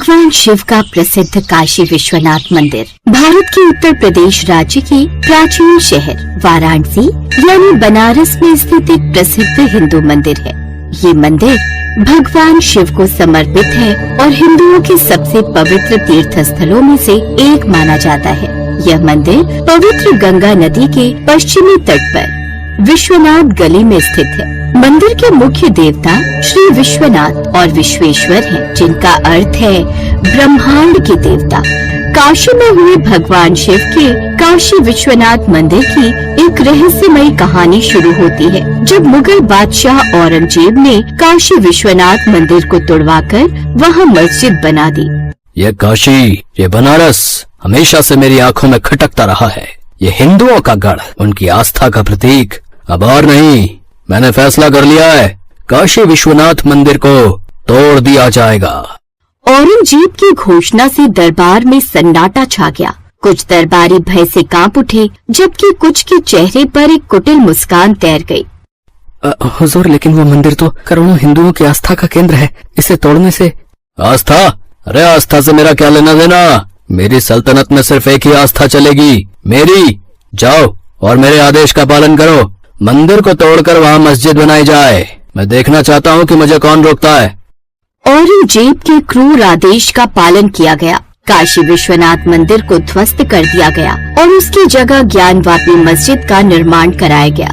भगवान शिव का प्रसिद्ध काशी विश्वनाथ मंदिर भारत के उत्तर प्रदेश राज्य के प्राचीन शहर वाराणसी यानी बनारस में स्थित एक प्रसिद्ध हिंदू मंदिर है। ये मंदिर भगवान शिव को समर्पित है और हिंदुओं के सबसे पवित्र तीर्थ स्थलों में से एक माना जाता है। यह मंदिर पवित्र गंगा नदी के पश्चिमी तट पर विश्वनाथ गली में स्थित है। मंदिर के मुख्य देवता श्री विश्वनाथ और विश्वेश्वर हैं, जिनका अर्थ है ब्रह्मांड के देवता। काशी में हुए भगवान शिव के काशी विश्वनाथ मंदिर की एक रहस्यमयी कहानी शुरू होती है, जब मुगल बादशाह औरंगजेब ने काशी विश्वनाथ मंदिर को तुड़वाकर वहां मस्जिद बना दी। ये काशी, ये बनारस हमेशा से मेरी आंखों में खटकता रहा है। ये हिंदुओं का गढ़, उनकी आस्था का प्रतीक। अब और नहीं, मैंने फैसला कर लिया है, काशी विश्वनाथ मंदिर को तोड़ दिया जाएगा। औरंगजेब की घोषणा से दरबार में सन्नाटा छा गया। कुछ दरबारी भय से कांप उठे, जबकि कुछ के चेहरे पर एक कुटिल मुस्कान तैर गई। हुजूर, लेकिन वो मंदिर तो करोड़ों हिंदुओं की आस्था का केंद्र है, इसे तोड़ने से। आस्था? अरे आस्था से मेरा क्या लेना देना? मेरी सल्तनत में सिर्फ एक ही आस्था चलेगी, मेरी। जाओ और मेरे आदेश का पालन करो। मंदिर को तोड़कर वहाँ मस्जिद बनाई जाए। मैं देखना चाहता हूँ कि मुझे कौन रोकता है। औरंगजेब के क्रूर आदेश का पालन किया गया। काशी विश्वनाथ मंदिर को ध्वस्त कर दिया गया और उसकी जगह ज्ञानवापी मस्जिद का निर्माण कराया गया।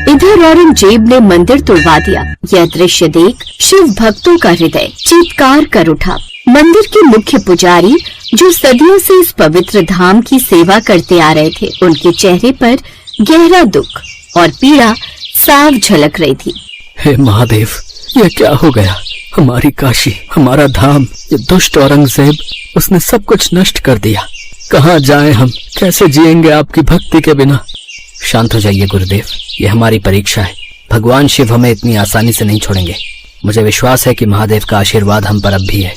इधर औरंगजेब ने मंदिर तोड़वा दिया। यह दृश्य देख शिव भक्तों का हृदय चीत्कार कर उठा। मंदिर के मुख्य पुजारी, जो सदियों से इस पवित्र धाम की सेवा करते आ रहे थे, उनके चेहरे पर गहरा दुख और पीड़ा साफ झलक रही थी। हे महादेव, ये क्या हो गया? हमारी काशी, हमारा धाम, ये दुष्ट औरंगजेब, उसने सब कुछ नष्ट कर दिया। कहाँ जाएं हम? कैसे जिएंगे आपकी भक्ति के बिना? शांत हो जाइए गुरुदेव, ये हमारी परीक्षा है। भगवान शिव हमें इतनी आसानी से नहीं छोड़ेंगे। मुझे विश्वास है कि महादेव का आशीर्वाद हम पर अब भी है।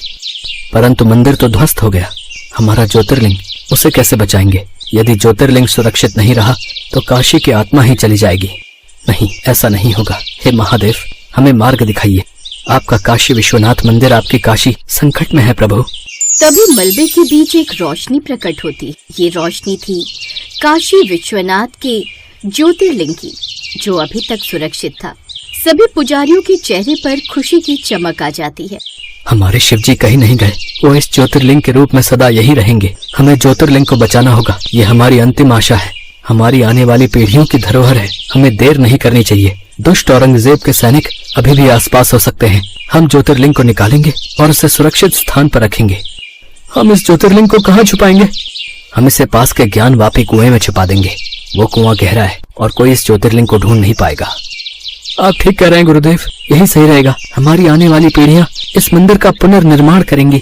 परंतु मंदिर तो ध्वस्त हो गया, हमारा ज्योतिर्लिंग, उसे कैसे बचाएंगे? यदि ज्योतिर्लिंग सुरक्षित नहीं रहा तो काशी की आत्मा ही चली जाएगी। नहीं, ऐसा नहीं होगा। हे महादेव, हमें मार्ग दिखाइए। आपका काशी विश्वनाथ मंदिर, आपकी काशी संकट में है प्रभु। तभी मलबे के बीच एक रोशनी प्रकट होती। ये रोशनी थी काशी विश्वनाथ के ज्योतिर्लिंग की, जो अभी तक सुरक्षित था। सभी पुजारियों के चेहरे पर खुशी की चमक आ जाती है। हमारे शिवजी कहीं नहीं गए, वो इस ज्योतिर्लिंग के रूप में सदा यही रहेंगे। हमें ज्योतिर्लिंग को बचाना होगा, ये हमारी अंतिम आशा है, हमारी आने वाली पीढ़ियों की धरोहर है। हमें देर नहीं करनी चाहिए। दुष्ट औरंगजेब के सैनिक अभी भी आसपास हो सकते हैं। हम ज्योतिर्लिंग को निकालेंगे और उसे सुरक्षित स्थान पर रखेंगे। हम इस ज्योतिर्लिंग को कहाँ छुपाएंगे? हम इसे पास के ज्ञानवापी कुएं में छुपा देंगे। वो कुआं गहरा है और कोई इस ज्योतिर्लिंग को ढूंढ नहीं पाएगा। आप ठीक कह रहे हैं गुरुदेव, यही सही रहेगा। हमारी आने वाली पीढ़ियां इस मंदिर का पुनर्निर्माण करेंगी।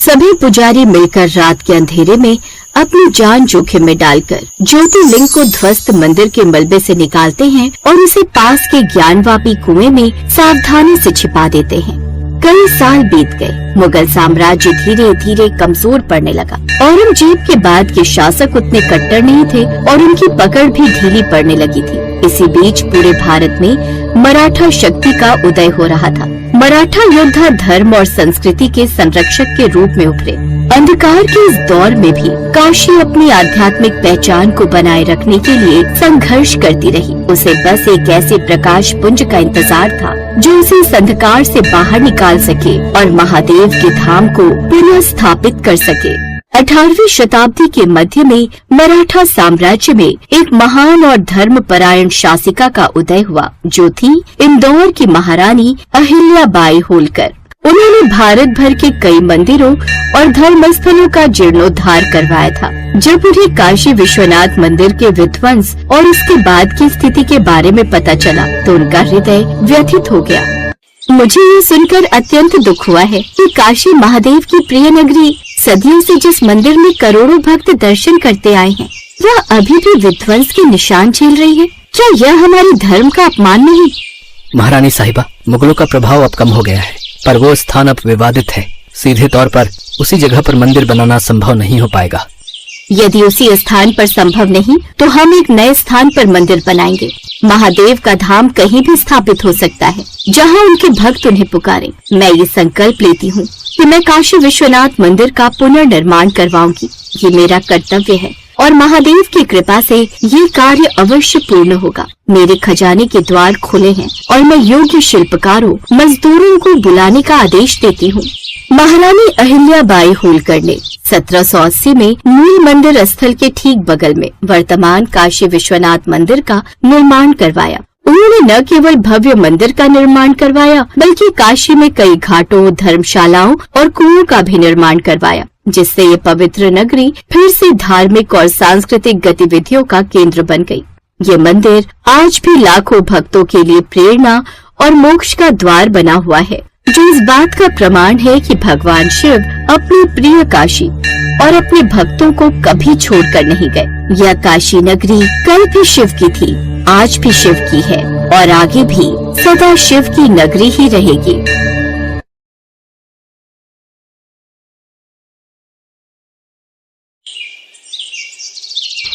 सभी पुजारी मिलकर रात के अंधेरे में अपनी जान जोखिम में डालकर ज्योतिर्लिंग को ध्वस्त मंदिर के मलबे से निकालते हैं और उसे पास के ज्ञानवापी कुएं में सावधानी से छिपा देते हैं। कई साल बीत गए। मुगल साम्राज्य धीरे धीरे कमजोर पड़ने लगा। औरंगजेब के बाद के शासक उतने कट्टर नहीं थे और उनकी पकड़ भी ढीली पड़ने लगी थी। इसी बीच पूरे भारत में मराठा शक्ति का उदय हो रहा था। मराठा योद्धा धर्म और संस्कृति के संरक्षक के रूप में उभरे। अंधकार के इस दौर में भी काशी अपनी आध्यात्मिक पहचान को बनाए रखने के लिए संघर्ष करती रही। उसे बस एक ऐसे प्रकाश पुंज का इंतजार था जो उसे इस अंधकार से बाहर निकाल सके और महादेव के धाम को पुनः स्थापित कर सके। 18वीं शताब्दी के मध्य में मराठा साम्राज्य में एक महान और धर्मपरायण शासिका का उदय हुआ, जो थी इंदौर की महारानी अहिल्याबाई होलकर। उन्होंने भारत भर के कई मंदिरों और धर्म स्थलों का जीर्णोद्धार करवाया था। जब उन्हें काशी विश्वनाथ मंदिर के विध्वंस और उसके बाद की स्थिति के बारे में पता चला तो उनका हृदय व्यथित हो गया। मुझे ये सुनकर अत्यंत दुख हुआ है कि काशी महादेव की प्रिय नगरी, सदियों से जिस मंदिर में करोड़ों भक्त दर्शन करते आए हैं, वह अभी भी विध्वंस के निशान झेल रही है। क्या यह हमारे धर्म का अपमान नहीं? महारानी साहिबा, मुगलों का प्रभाव अब कम हो गया है, पर वो स्थान अब विवादित है। सीधे तौर पर उसी जगह पर मंदिर बनाना संभव नहीं हो पाएगा। यदि उसी स्थान पर संभव नहीं तो हम एक नए स्थान पर मंदिर बनाएंगे। महादेव का धाम कहीं भी स्थापित हो सकता है जहाँ उनके भक्त उन्हें पुकारें। मैं ये संकल्प लेती हूँ कि मैं काशी विश्वनाथ मंदिर का पुनर्निर्माण करवाऊंगी। ये मेरा कर्तव्य है और महादेव की कृपा से ये कार्य अवश्य पूर्ण होगा। मेरे खजाने के द्वार खुले हैं और मैं योग्य शिल्पकारों, मजदूरों को बुलाने का आदेश देती हूँ। महारानी अहिल्याबाई होलकर ने 1780 में मूल मंदिर स्थल के ठीक बगल में वर्तमान काशी विश्वनाथ मंदिर का निर्माण करवाया। उन्होंने न केवल भव्य मंदिर का निर्माण करवाया बल्कि काशी में कई घाटों, धर्मशालाओं और कुओं का भी निर्माण करवाया, जिससे ये पवित्र नगरी फिर से धार्मिक और सांस्कृतिक गतिविधियों का केंद्र बन गई। ये मंदिर आज भी लाखों भक्तों के लिए प्रेरणा और मोक्ष का द्वार बना हुआ है, जो इस बात का प्रमाण है कि भगवान शिव अपनी प्रिय काशी और अपने भक्तों को कभी छोड़कर नहीं गए। यह काशी नगरी कल भी शिव की थी, आज भी शिव की है और आगे भी सदा शिव की नगरी ही रहेगी।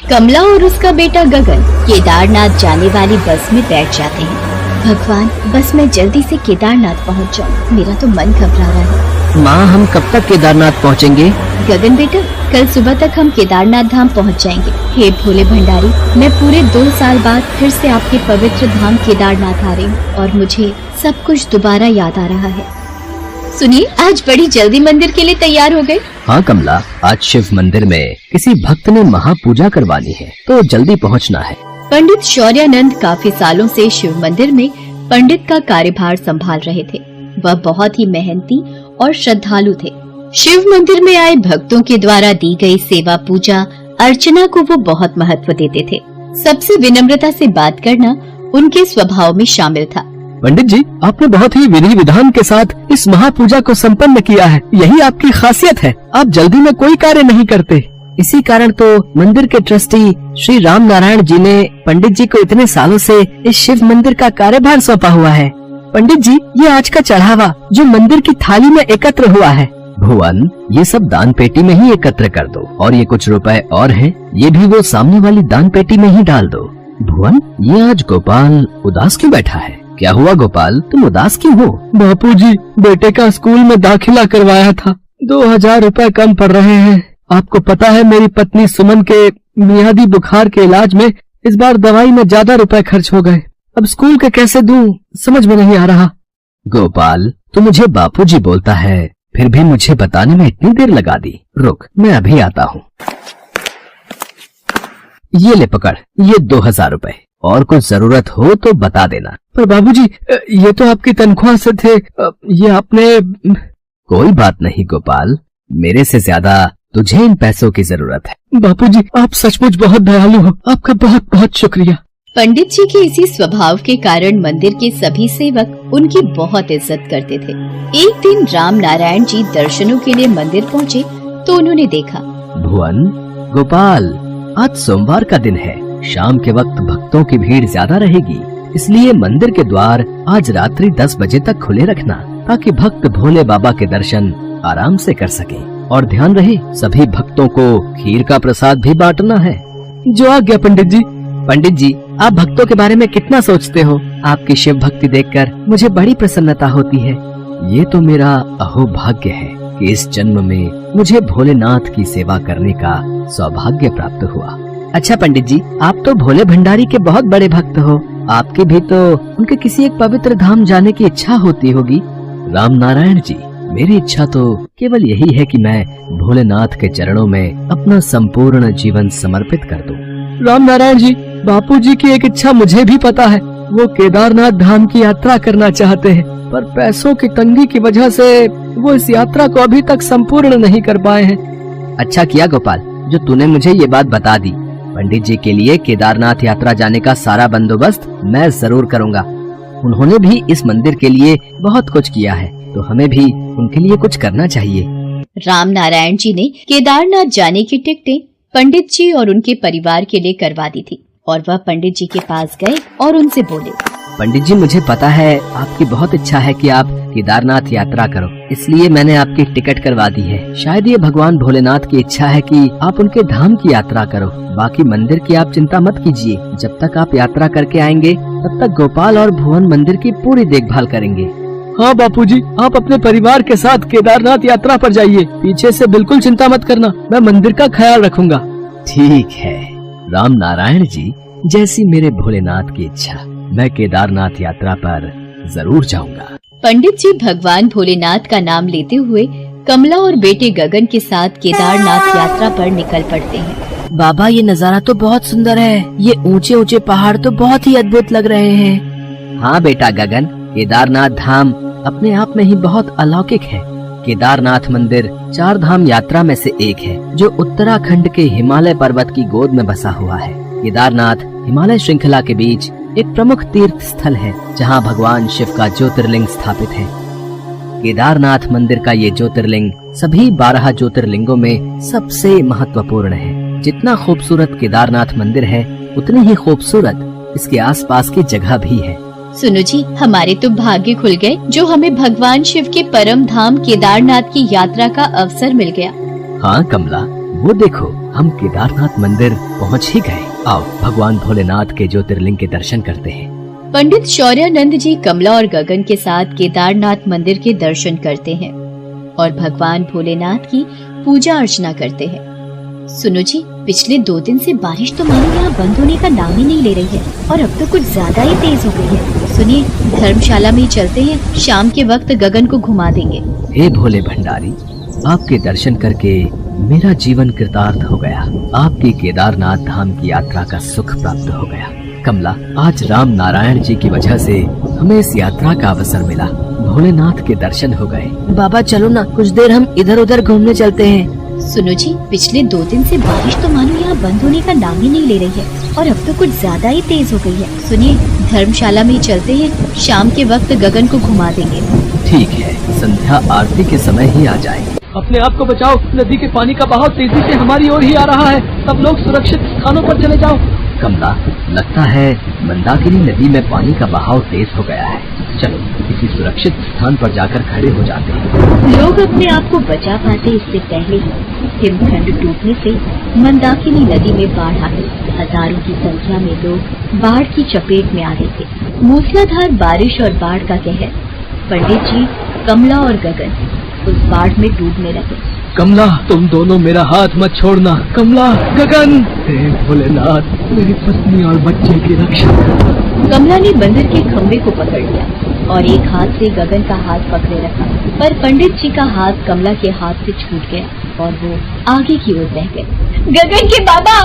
कमला और उसका बेटा गगन केदारनाथ जाने वाली बस में बैठ जाते हैं। भगवान, बस मैं जल्दी से केदारनाथ पहुंच जाऊं, मेरा तो मन घबरा रहा है। माँ, हम कब तक केदारनाथ पहुँचेंगे? गगन बेटा, कल सुबह तक हम केदारनाथ धाम पहुंच जाएंगे। हे भोले भंडारी, मैं पूरे 2 साल बाद फिर से आपके पवित्र धाम केदारनाथ आ रही हूँ और मुझे सब कुछ दोबारा याद आ रहा है। सुनिए, आज बड़ी जल्दी मंदिर के लिए तैयार हो गए। हाँ कमला, आज शिव मंदिर में किसी भक्त ने महापूजा करवानी है तो जल्दी पहुँचना है। पंडित शौर्यानंद काफी सालों से शिव मंदिर में पंडित का कार्यभार संभाल रहे थे। वह बहुत ही मेहनती और श्रद्धालु थे। शिव मंदिर में आए भक्तों के द्वारा दी गई सेवा, पूजा अर्चना को वो बहुत महत्व देते थे। सबसे विनम्रता से बात करना उनके स्वभाव में शामिल था। पंडित जी, आपने बहुत ही विधि विधान के साथ इस महापूजा को संपन्न किया है। यही आपकी खासियत है। आप जल्दी में कोई कार्य नहीं करते। इसी कारण तो मंदिर के ट्रस्टी श्री राम नारायण जी ने पंडित जी को इतने सालों से इस शिव मंदिर का कार्यभार सौंपा हुआ है। पंडित जी, ये आज का चढ़ावा जो मंदिर की थाली में एकत्र हुआ है। भुवन, ये सब दान पेटी में ही एकत्र कर दो और ये कुछ रुपए और हैं, ये भी वो सामने वाली दान पेटी में ही डाल दो। भुवन, ये आज गोपाल उदास क्यों बैठा है? क्या हुआ गोपाल, तुम उदास क्यों हो? बापूजी, बेटे का स्कूल में दाखिला करवाया था, 2000 रुपए कम पड़ रहे हैं। आपको पता है मेरी पत्नी सुमन के मियादी बुखार के इलाज में इस बार दवाई में ज्यादा रुपए खर्च हो गए। अब स्कूल के कैसे दूं, समझ में नहीं आ रहा। गोपाल, तू मुझे बापूजी बोलता है, फिर भी मुझे बताने में इतनी देर लगा दी। रुक, मैं अभी आता हूँ। ये ले पकड़, ये 2000 रुपए, और कुछ जरूरत हो तो बता देना। पर बाबूजी, ये तो आपकी तनख्वाह से थे, ये आपने। कोई बात नहीं गोपाल, मेरे से ज्यादा तुझे इन पैसों की जरूरत है। बापूजी, आप सचमुच बहुत दयालु हो, आपका बहुत बहुत शुक्रिया। पंडित जी के इसी स्वभाव के कारण मंदिर के सभी सेवक उनकी बहुत इज्जत करते थे। एक दिन राम नारायण जी दर्शनों के लिए मंदिर पहुँचे तो उन्होंने देखा। भुवन, गोपाल, आज सोमवार का दिन है, शाम के वक्त भक्तों की भीड़ ज्यादा रहेगी, इसलिए मंदिर के द्वार आज रात्रि 10 बजे तक खुले रखना, ताकि भक्त भोले बाबा के दर्शन आराम से कर सके। और ध्यान रहे, सभी भक्तों को खीर का प्रसाद भी बांटना है। जो आज्ञा पंडित जी। पंडित जी, आप भक्तों के बारे में कितना सोचते हो? आपकी शिव भक्ति देखकर मुझे बड़ी प्रसन्नता होती है। ये तो मेरा अहोभाग्य है कि इस जन्म में मुझे भोलेनाथ की सेवा करने का सौभाग्य प्राप्त हुआ। अच्छा पंडित जी, आप तो भोले भंडारी के बहुत बड़े भक्त हो, आपकी भी तो उनके किसी एक पवित्र धाम जाने की इच्छा होती होगी। राम नारायण जी, मेरी इच्छा तो केवल यही है कि मैं भोलेनाथ के चरणों में अपना संपूर्ण जीवन समर्पित कर दूं। राम नारायण जी, बापूजी की एक इच्छा मुझे भी पता है, वो केदारनाथ धाम की यात्रा करना चाहते हैं, पर पैसों की तंगी की वजह से वो इस यात्रा को अभी तक संपूर्ण नहीं कर पाए हैं। अच्छा किया गोपाल, जो तूने मुझे ये बात बता दी। पंडित जी के लिए केदारनाथ यात्रा जाने का सारा बंदोबस्त मैं जरूर करूँगा। उन्होंने भी इस मंदिर के लिए बहुत कुछ किया है, तो हमें भी उनके लिए कुछ करना चाहिए। राम नारायण जी ने केदारनाथ जाने की टिकटें पंडित जी और उनके परिवार के लिए करवा दी थी और वह पंडित जी के पास गए और उनसे बोले, पंडित जी, मुझे पता है आपकी बहुत इच्छा है कि आप केदारनाथ यात्रा करो, इसलिए मैंने आपकी टिकट करवा दी है। शायद ये भगवान भोलेनाथ की इच्छा है कि आप उनके धाम की यात्रा करो। बाकी मंदिर की आप चिंता मत कीजिए। जब तक आप यात्रा करके आएंगे तब तक गोपाल और भुवन मंदिर की पूरी देखभाल करेंगे। हाँ बापूजी, आप अपने परिवार के साथ केदारनाथ यात्रा पर जाइए। पीछे से बिल्कुल चिंता मत करना, मैं मंदिर का ख्याल रखूंगा। ठीक है राम नारायण जी, जैसी मेरे भोलेनाथ की इच्छा, मैं केदारनाथ यात्रा पर जरूर जाऊंगा। पंडित जी भगवान भोलेनाथ का नाम लेते हुए कमला और बेटे गगन के साथ केदारनाथ यात्रा पर निकल पड़ते हैं। बाबा, ये नज़ारा तो बहुत सुंदर है। ये ऊंचे ऊंचे पहाड़ तो बहुत ही अद्भुत लग रहे हैं। हाँ बेटा गगन, केदारनाथ धाम अपने आप में ही बहुत अलौकिक है। केदारनाथ मंदिर 4 धाम यात्रा में से एक है, जो उत्तराखंड के हिमालय पर्वत की गोद में बसा हुआ है। केदारनाथ हिमालय श्रृंखला के बीच एक प्रमुख तीर्थ स्थल है, जहां भगवान शिव का ज्योतिर्लिंग स्थापित है। केदारनाथ मंदिर का ये ज्योतिर्लिंग सभी 12 ज्योतिर्लिंगों में सबसे महत्वपूर्ण है। जितना खूबसूरत केदारनाथ मंदिर है, उतनी ही खूबसूरत इसके आसपास की जगह भी है। सुनो जी, हमारे तो भाग्य खुल गए जो हमें भगवान शिव के परम धाम केदारनाथ की यात्रा का अवसर मिल गया। हाँ कमला, वो देखो हम केदारनाथ मंदिर पहुँच ही गए। आओ भगवान भोलेनाथ के ज्योतिर्लिंग के दर्शन करते हैं। पंडित शौर्यानंद जी कमला और गगन के साथ केदारनाथ मंदिर के दर्शन करते हैं और भगवान भोलेनाथ की पूजा अर्चना करते हैं। सुनो जी, पिछले 2 दिन से बारिश तो मानो यहाँ बंद होने का नाम ही नहीं ले रही है और अब तो कुछ ज्यादा ही तेज हो गई है। सुनिए, धर्मशाला में ही चलते हैं, शाम के वक्त गगन को घुमा देंगे। हे भोले भंडारी, आपके दर्शन करके मेरा जीवन कृतार्थ हो गया। आपकी केदारनाथ धाम की यात्रा का सुख प्राप्त हो गया। कमला, आज राम नारायण जी की वजह से हमें इस यात्रा का अवसर मिला। भोलेनाथ के दर्शन हो गए। बाबा चलो ना, कुछ देर हम इधर उधर घूमने चलते हैं। सुनो जी, पिछले 2 दिन से बारिश तो मानो यहाँ बंद होने का नाम ही नहीं ले रही है और अब तो कुछ ज्यादा ही तेज हो गई है। सुनिए, धर्मशाला में ही चलते हैं, शाम के वक्त गगन को घुमा देंगे। ठीक है, संध्या आरती के समय ही आ जाएंगे। अपने आप को बचाओ, नदी के पानी का बहाव तेजी से हमारी ओर ही आ रहा है। सब लोग सुरक्षित स्थानों पर चले जाओ। कमला, लगता है मंदाकिनी नदी में पानी का बहाव तेज हो गया है। चलो किसी सुरक्षित स्थान पर जाकर खड़े हो जाते हैं। लोग अपने आप को बचा पाते इससे पहले ही हिमखंड टूटने से मंदाकिनी नदी में बाढ़ आ गई। हजारों की संख्या में लोग बाढ़ की चपेट में आ गए थे। मूसलाधार बारिश और बाढ़ का कहर, पंडित जी, कमला और गगन उस बाढ़ में डूबने लगे। कमला, तुम दोनों मेरा हाथ मत छोड़ना। कमला, गगन, हे भोलेनाथ, मेरी पत्नी और बच्चे की रक्षा। कमला ने बंदर के खम्भे को पकड़ लिया और एक हाथ से गगन का हाथ पकड़े रखा, पर पंडित जी का हाथ कमला के हाथ से छूट गया और वो आगे की ओर बह गए। गगन के बाबा!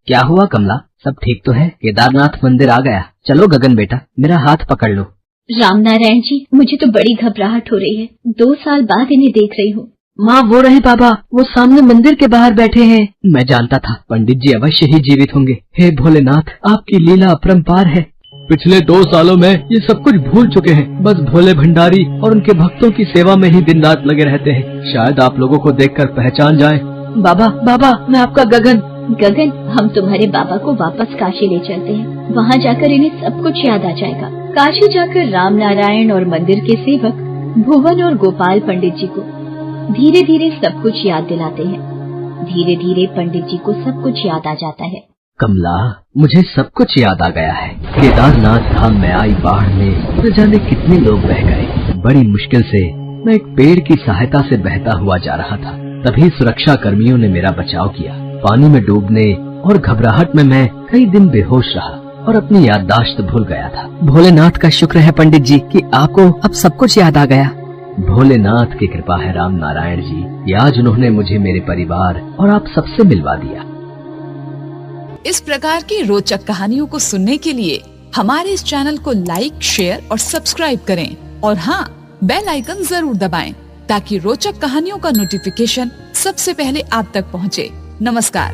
क्या हुआ कमला, सब ठीक तो है? केदारनाथ मंदिर आ गया। चलो गगन बेटा, मेरा हाथ पकड़ लो। राम नारायण जी, मुझे तो बड़ी घबराहट हो रही है। 2 साल बाद इन्हें देख रही हूँ। माँ, वो रहे बाबा, वो सामने मंदिर के बाहर बैठे हैं। मैं जानता था पंडित जी अवश्य ही जीवित होंगे। हे भोलेनाथ, आपकी लीला अपरंपार है। पिछले 2 सालों में ये सब कुछ भूल चुके हैं। बस भोले भंडारी और उनके भक्तों की सेवा में ही दिन रात लगे रहते हैं। शायद आप लोगों को देखकर पहचान जाएं। बाबा, बाबा, मैं आपका गगन। गगन, हम तुम्हारे बाबा को वापस काशी ले चलते हैं। वहाँ जाकर इन्हें सब कुछ याद आ जाएगा। काशी जाकर राम नारायण और मंदिर के सेवक भुवन और गोपाल पंडित जी को धीरे धीरे सब कुछ याद दिलाते हैं। धीरे धीरे पंडित जी को सब कुछ याद आ जाता है। कमला, मुझे सब कुछ याद आ गया है। केदारनाथ धाम में आई बाढ़ में न जाने कितने लोग बह गए। बड़ी मुश्किल से मैं एक पेड़ की सहायता से बहता हुआ जा रहा था। तभी सुरक्षा कर्मियों ने मेरा बचाव किया। पानी में डूबने और घबराहट में मैं कई दिन बेहोश रहा और अपनी याददाश्त भूल गया था। भोलेनाथ का शुक्र है पंडित जी कि आपको अब सब कुछ याद आ गया। भोलेनाथ की कृपा है राम नारायण जी कि आज उन्होंने मुझे मेरे परिवार और आप सबसे मिलवा दिया। इस प्रकार की रोचक कहानियों को सुनने के लिए हमारे इस चैनल को लाइक, शेयर और सब्सक्राइब करें और हाँ, बेल आइकन जरूर दबाएं ताकि रोचक कहानियों का नोटिफिकेशन सबसे पहले आप तक पहुँचे। नमस्कार।